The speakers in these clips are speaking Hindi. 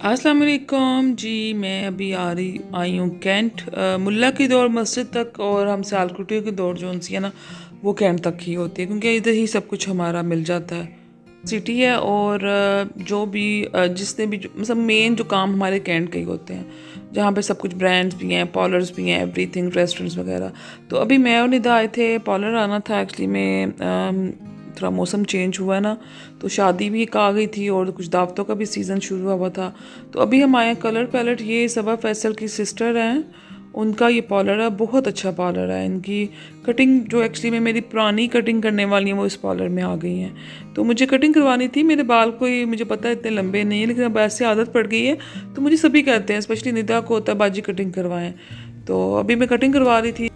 अस्सलाम वालेकुम जी। मैं अभी आई हूँ कैंट, मुल्ला की दौड़ मस्जिद तक, और हम सालकुटियों की दौड़ जो उनसी है ना वो कैंट तक ही होती है, क्योंकि इधर ही सब कुछ हमारा मिल जाता है। सिटी है और जो भी जिसने भी मतलब मेन जो काम हमारे कैंट के ही होते हैं, जहाँ पे सब कुछ ब्रांड्स भी हैं, पार्लर्स भी हैं, एवरीथिंग, रेस्टोरेंट्स वगैरह। तो अभी मैं और निदा आए थे, पार्लर आना था एक्चुअली में। थोड़ा मौसम चेंज हुआ ना, तो शादी भी एक आ गई थी और कुछ दावतों का भी सीज़न शुरू हुआ था। तो अभी हम आए कलर पैलेट, ये सबा फैसल की सिस्टर हैं, उनका ये पार्लर है, बहुत अच्छा पार्लर है। इनकी कटिंग जो एक्चुअली में मेरी पुरानी कटिंग करने वाली हैं वो इस पार्लर में आ गई हैं। तो मुझे कटिंग करवानी थी, मेरे बाल कोई मुझे पता है इतने लंबे नहीं है, लेकिन अब ऐसे आदत पड़ गई है। तो मुझे सभी कहते हैं, स्पेशली निदा को होता है बाजी कटिंग करवाएं। तो अभी मैं कटिंग करवा रही थी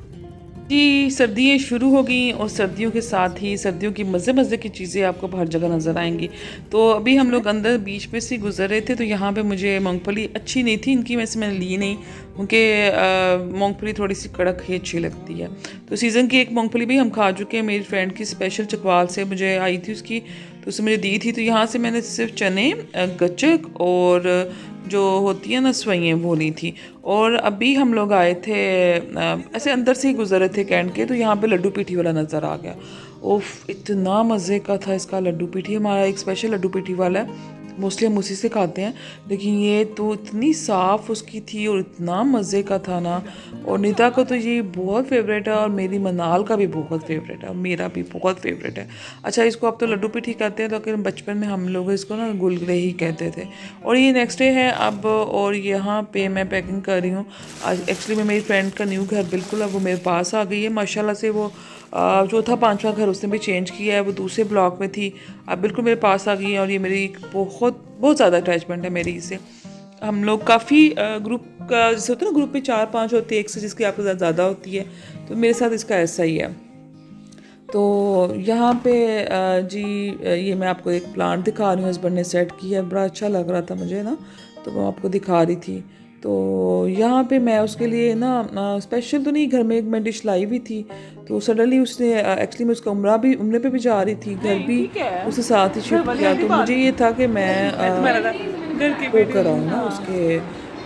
जी। सर्दियाँ शुरू हो गई और सर्दियों के साथ ही सर्दियों की मज़े मज़े की चीज़ें आपको हर जगह नज़र आएंगी। तो अभी हम लोग अंदर बीच में से गुजर रहे थे, तो यहाँ पे मुझे मूंगफली अच्छी नहीं थी इनकी, वैसे मैंने ली नहीं, क्योंकि मूंगफली थोड़ी सी कड़क ही अच्छी लगती है। तो सीज़न की एक मूंगफली भी हम खा चुके हैं, मेरी फ्रेंड की स्पेशल चकवाल से मुझे आई थी उसकी, तो उसने मुझे दी थी। तो यहाँ से मैंने सिर्फ चने, गचक और जो होती है ना सवैयाँ, वो ली थी। और अभी हम लोग आए थे ऐसे अंदर से ही गुजरे थे कैंट के, तो यहाँ पे लड्डू पीठी वाला नज़र आ गया। उफ, इतना मज़े का था इसका लड्डू पीठी। हमारा एक स्पेशल लड्डू पीठी वाला है, मोस्टली हम उसी से खाते हैं, लेकिन ये तो इतनी साफ़ उसकी थी और इतना मज़े का था ना। और निदा को तो ये बहुत फेवरेट है, और मेरी मनाल का भी बहुत फेवरेट है, और मेरा भी बहुत फेवरेट है। अच्छा, इसको अब तो लड्डू पीठी कहते हैं, तो लेकिन बचपन में हम लोग इसको ना गुलगुले ही कहते थे। और ये नेक्स्ट डे है अब, और यहाँ पे मैं पैकिंग कर रही हूँ। आज एक्चुअली में मेरी फ्रेंड का न्यू घर बिल्कुल अब वो मेरे पास आ गई है माशाल्लाह से। वो चौथा पांचवा घर उसने भी चेंज किया है, वो दूसरे ब्लॉक में थी, अब बिल्कुल मेरे पास आ गई है। और ये मेरी बहुत बहुत ज़्यादा अटैचमेंट है मेरी इससे। हम लोग काफ़ी ग्रुप का जैसे होता है ना, ग्रुप में 4-5 होते हैं, एक से जिसकी आपके साथ ज़्यादा होती है, तो मेरे साथ इसका ऐसा ही है। तो यहाँ पे जी ये मैं आपको एक प्लांट दिखा रही हूँ, हस्बैंड ने सेट किया, बड़ा अच्छा लग रहा था मुझे ना, तो मैं आपको दिखा रही थी। तो यहाँ पे मैं उसके लिए ना स्पेशल तो नहीं, घर में एक मैं डिश लाई हुई थी, तो सडनली उसने एक्चुअली मैं उसका उम्रे पे भी जा रही थी, घर भी उसके साथ ही शिफ्ट किया। तो मुझे ये था कि मैं वो कराऊँ ना उसको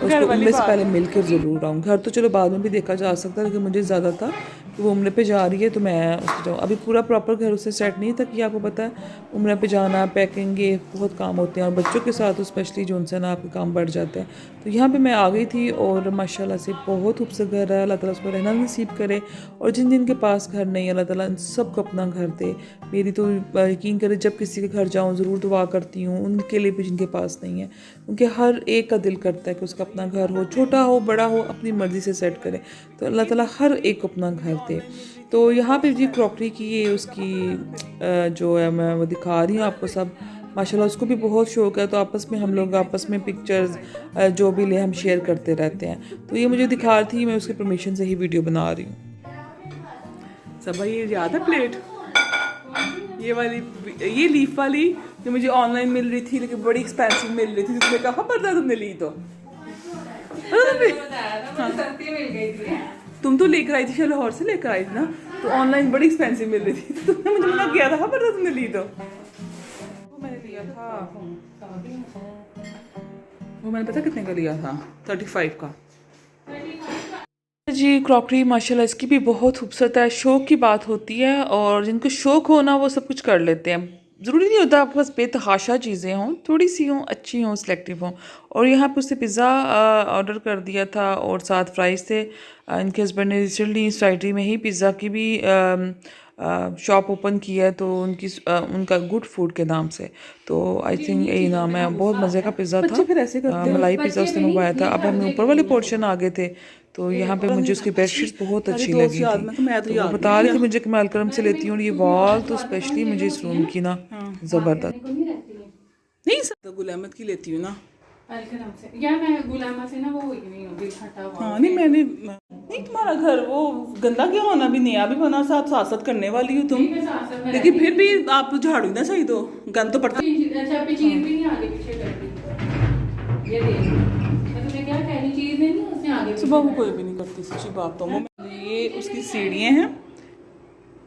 उम्रे से पहले मिलकर ज़रूर आऊँ। घर तो चलो बाद में भी देखा जा सकता है, लेकिन मुझे ज़्यादा था कि वो उम्रे पे जा रही है तो मैं उसको जाऊँ। अभी पूरा प्रॉपर घर उससे सेट नहीं था कि आपको पता है उम्रे पे जाना, पैकिंग, ये बहुत काम होते हैं, और बच्चों के साथ तो स्पेशली जो उनसे ना आपके काम बढ़ जाते हैं। तो यहाँ पे मैं आ गई थी, और माशाल्लाह से बहुत खूबसूरत घर है। अल्लाह ताला उसको रहना नसीब करे, और जिन जिन के पास घर नहीं, अल्लाह ताला इन सबको अपना घर दे। मेरी तो यकीन करे, जब किसी के घर जाऊँ ज़रूर दुआ करती हूँ उनके लिए भी जिनके पास नहीं है, क्योंकि हर एक का दिल करता है कि उसका अपना घर हो, छोटा हो बड़ा हो, अपनी मर्ज़ी से सेट करे। तो अल्लाह ताला हर एक को अपना घर दे। तो यहाँ पे जी क्रॉकरी की ये उसकी जो है मैं वो दिखा रही हूँ आपको सब। माशाल्लाह उसको भी बहुत शौक है, तो आपस में हम लोग आपस में पिक्चर्स जो भी ले हम शेयर करते रहते हैं। तो ये मुझे दिखा रही थी, मैं उसकी परमिशन से ही वीडियो बना रही हूँ। सब भाई ये याद है प्लेट, ये वाली, ये लीफ वाली जो मुझे ऑनलाइन मिल रही थी, लेकिन बड़ी एक्सपेंसिव मिल रही थी। तुमने कहा पता तुमने ली तो तुम तो लेकर आई थी, चलो लाहौर से लेकर आई थी ना, तो ऑनलाइन बड़ी एक्सपेंसिव मिल रही थी, तो तुमने मुझे मना किया था, पता तुमने ली तो। वो मैंने लिया था, वो मैंने पता कितने का लिया था, 35 का जी। क्रॉकरी माशाल्लाह इसकी भी बहुत खूबसूरत है। शौक की बात होती है, और जिनको शौक हो ना वो सब कुछ कर लेते हैं। ज़रूरी नहीं होता आपके पास बेतहाशा चीज़ें हों, थोड़ी सी हों, अच्छी हों, सिलेक्टिव हों। और यहाँ पर उससे पिज़्ज़ा ऑर्डर कर दिया था, और साथ फ्राइज़ थे। इनके हस्बैंड ने रिसेंटली सोसाइटी में ही पिज़्ज़ा की भी शॉप ओपन की है, तो उनका गुड फूड के नाम से, तो आई थिंक यही नाम है। बहुत मज़े का पिज़्ज़ा था, फिर ऐसे मलाई पिज़्ज़ा उसने मंगवाया था। अब हमें ऊपर वाले पोर्शन आ गए थे, तो यहाँ पे मुझे उसकी बेडशीट्स बहुत अच्छी लगी थी। तो वो बता रही थी मुझे कि मैं अलकरम से लेती हूँ, और ये वॉल तो स्पेशली मुझे इस रूम की ना ज़बरदस्त। नहीं सर, गुल अहमद की लेती हूँ ना, या मैं गुलामा से ना वो नहीं हो, दिल फटा हुआ। हाँ नहीं मैंने नहीं, तुम्हारा घर वो गंदा क्या होना भी नहीं, अभी बना साथ सासत करने वाली हो तुम, लेकिन फिर भी आप झाड़ू ना सही, तो गंद तो पड़ता। अच्छा चीज भी नहीं आगे पीछे करती, ये देख मैं तुम्हें क्या कहनी, चीज नहीं उसने आगे सुबह वो कोई भी नहीं करती सच्ची बात तो। ये उसकी सीढ़ियाँ हैं,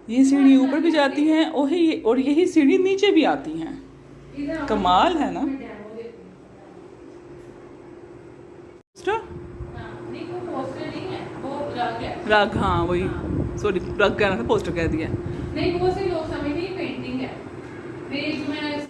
ये सीढ़ी ऊपर भी जाती हैं, और यही सीढ़ी नीचे भी आती हैं। कमाल है ना। है। रग, हाँ वही, सॉरी रग कहना था, पोस्टर कह दिया। नहीं वो से लोग समझते हैं पेंटिंग है। मैं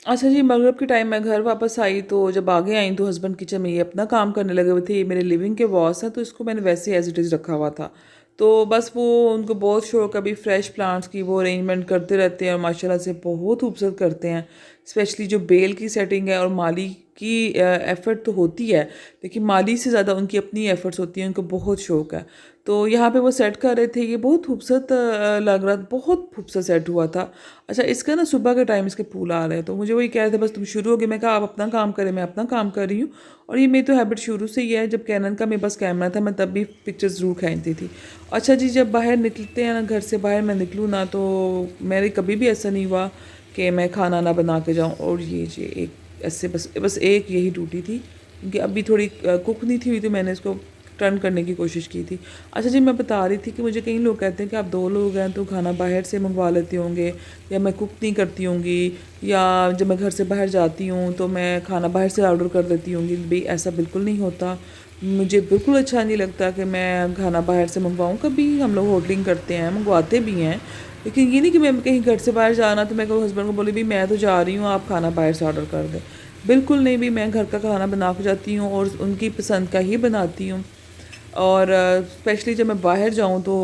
अच्छा जी, मगरिब के टाइम मैं घर वापस आई, तो जब आगे आई तो हस्बैंड किचन में ये अपना काम करने लगे हुए थे। ये मेरे लिविंग के वॉल्स हैं, तो इसको मैंने वैसे एज इट इज़ रखा हुआ था। तो बस वो उनको बहुत शौक, अभी फ्रेश प्लांट्स की वो अरेंजमेंट करते रहते हैं और माशाल्लाह से बहुत खूबसूरत करते हैं। स्पेशली जो बेल की सेटिंग है, और माली की एफ़र्ट तो होती है, लेकिन माली से ज़्यादा उनकी अपनी एफ़र्ट्स होती हैं, उनको बहुत शौक है। तो यहाँ पे वो सेट कर रहे थे, ये बहुत खूबसूरत लग रहा था, बहुत खूबसूरत सेट हुआ था। अच्छा, इसका ना सुबह के टाइम इसके फूल आ रहे हैं, तो मुझे वही कह रहे थे बस तुम शुरू हो गए। मैं कहा आप अपना काम करें, मैं अपना काम कर रही हूँ। और ये मेरी तो हैबिट शुरू से ही है, जब कैनन का मेरे पास कैमरा था मैं तब भी पिक्चर्स ज़रूर खींचती थी। अच्छा जी, जब बाहर निकलते हैं ना, घर से बाहर मैं निकलूँ ना, तो मेरे कभी भी ऐसा नहीं हुआ कि मैं खाना ना बना के जाऊँ। और ये एक ऐसे बस एक यही टूटी थी, क्योंकि अभी थोड़ी कुक नहीं थी हुई, तो मैंने इसको टर्न करने की कोशिश की थी। अच्छा जी, मैं बता रही थी कि मुझे कई लोग कहते हैं कि आप 2 लोग हैं तो खाना बाहर से मंगवा लेते होंगे, या मैं कुक नहीं करती होंगी, या जब मैं घर से बाहर जाती हूँ तो मैं खाना बाहर से ऑर्डर कर देती होंगी। भाई ऐसा बिल्कुल नहीं होता। मुझे बिल्कुल अच्छा नहीं लगता कि मैं खाना बाहर से मंगवाऊँ। कभी हम लोग होटलिंग करते हैं, मंगवाते भी हैं, लेकिन ये नहीं कि मैं कहीं घर से बाहर जाना तो मैं हस्बैंड को बोली भी मैं तो जा रही हूँ, आप खाना बाहर से ऑर्डर कर दें। बिल्कुल नहीं, भी मैं घर का खाना बना के जाती हूँ और उनकी पसंद का ही बनाती हूँ। और स्पेशली जब मैं बाहर जाऊँ तो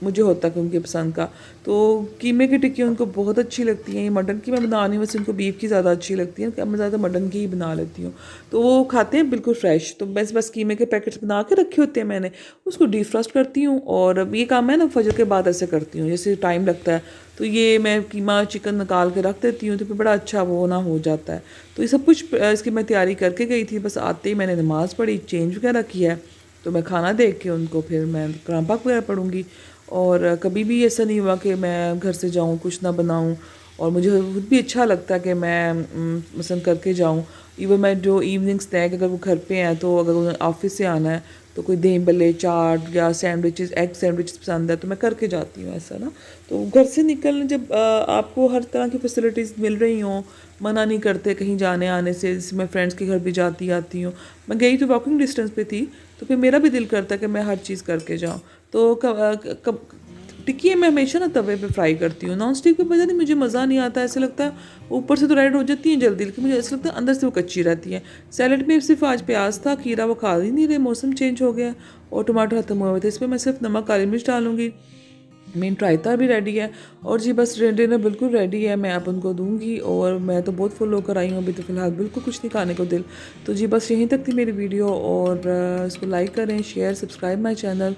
मुझे होता है कि उनकी पसंद का। तो कीमे की टिक्की उनको बहुत अच्छी लगती हैं। ये मटन की मैं बना रही हूँ, वैसे उनको बीफ की ज़्यादा अच्छी लगती है, मैं ज़्यादा मटन की ही बना लेती हूँ। तो वो खाते हैं बिल्कुल फ्रेश। तो बस कीमे के पैकेट्स बना के रखे होते हैं मैंने, उसको डीफ्रॉस्ट करती हूँ। और ये काम मैं ना फजर के बाद ऐसे करती हूँ, जैसे टाइम लगता है तो ये मैं कीमा चिकन निकाल के रख देती हूँ, तो फिर बड़ा अच्छा वो ना हो जाता है। तो ये सब कुछ इसकी मैं तैयारी करके गई थी, बस आते ही मैंने नमाज़ पढ़ी, चेंज वगैरह किया है, तो मैं खाना देख के उनको फिर मैं कुरान पाक वगैरह पढ़ूँगी। और कभी भी ऐसा नहीं हुआ कि मैं घर से जाऊँ कुछ ना बनाऊँ। और मुझे खुद भी अच्छा लगता है कि मैं पसंद करके जाऊँ। इवन मैं जो इवनिंग स्नैक, अगर वो घर पे हैं तो अगर उन्हें ऑफिस से आना है तो कोई दही भल्ले, चाट या सैंडविचेस, एग सैंडविचेस पसंद है तो मैं करके जाती हूँ, ऐसा ना। तो घर से निकलने जब आपको हर तरह की फैसिलिटीज़ मिल रही हों, मना नहीं करते कहीं जाने आने से। जैसे मैं फ्रेंड्स के घर भी जाती आती हूँ, मैं गई तो वॉकिंग डिस्टेंस पे थी, तो फिर मेरा भी दिल करता है कि मैं हर चीज़ करके जाऊँ। तो टिक्की मैं हमेशा ना तवे पे फ्राई करती हूँ। नॉन स्टिक पे पता नहीं मुझे मज़ा नहीं आता, ऐसे लगता है ऊपर से तो रेड हो जाती हैं जल्दी, लेकिन मुझे ऐसा लगता है अंदर से वो कच्ची रहती है। सैलड में सिर्फ आज प्याज था, खीरा वो खा ही नहीं रहे, मौसम चेंज हो गया और टमाटर खत्म हुए थे। इसमें मैं सिर्फ नमक काली मिर्च डालूंगी। मेन रायता भी रेडी है। और जी बस डिनर बिल्कुल रेडी है, मैं आप उनको दूंगी। और मैं तो बहुत फुल होकर आई हूँ अभी, तो फिलहाल बिल्कुल कुछ नहीं खाने को दिल। तो जी बस यहीं तक थी मेरी वीडियो। और इसको लाइक करें, शेयर, सब्सक्राइब माई चैनल।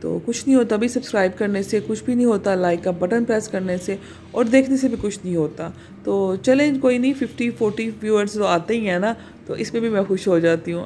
तो कुछ नहीं होता, अभी सब्सक्राइब करने से कुछ भी नहीं होता, लाइक का बटन प्रेस करने से और देखने से भी कुछ नहीं होता। तो चलें कोई नहीं, 50-40 व्यूअर्स तो आते ही हैं ना, तो इसमें भी मैं खुश हो जाती हूँ।